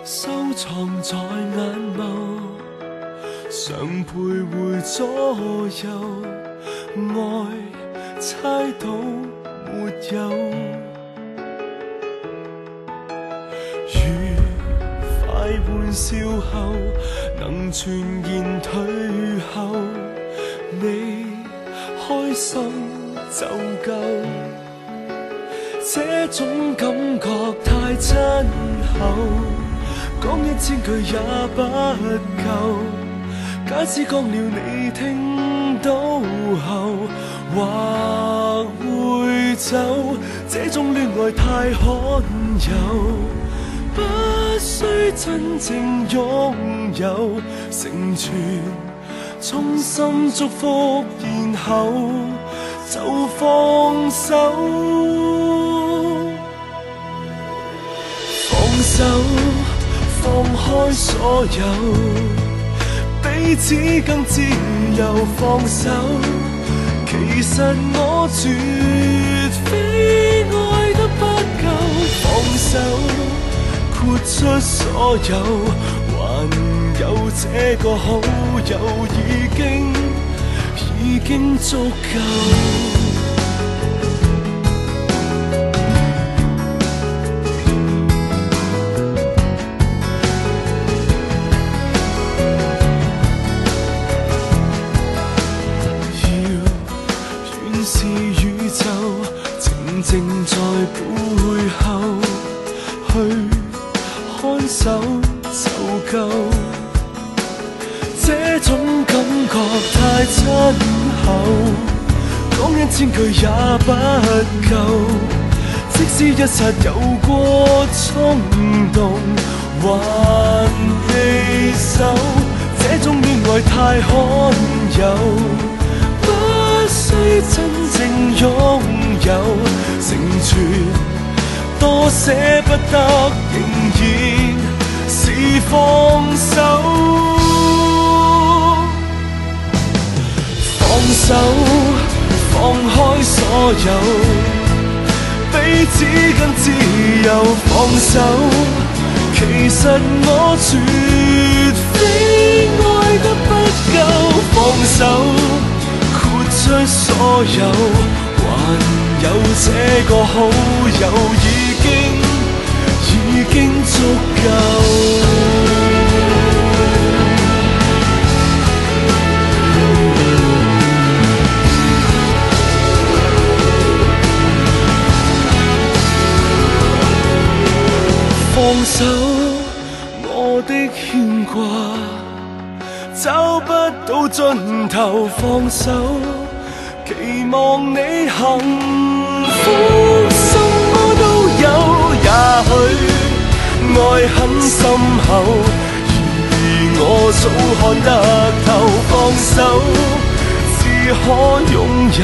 收藏在眼眸，常徘徊左右，愛猜到沒有？愉快玩笑後，能全然退後，你開心就夠。這種感覺太親厚，講1000句也不夠。假使講了你聽到後，或會走。這種戀愛太罕有，不需真正擁有，成全衷心祝福，然後就放手。放手，放開所有，彼此更自由。放手，其實我絕非愛得不夠。放手，豁出所有，還有這個好友已經足夠。靜在背後去看守就夠，這種感覺太親厚，講1000句也不夠。即使一剎有過衝動，還未收。這種戀愛太罕有，不需真正擁有，成全多捨不得，仍然是放手。放手，放開所有，彼此更自由。放手，其實我絕非愛得不夠。放手，豁出所有，還有這個好友已經足夠。放手，我的牽掛找不到盡頭。放手，期望你幸福，什麼都有。也許愛很深厚，而我早看得透。放手，只可擁有。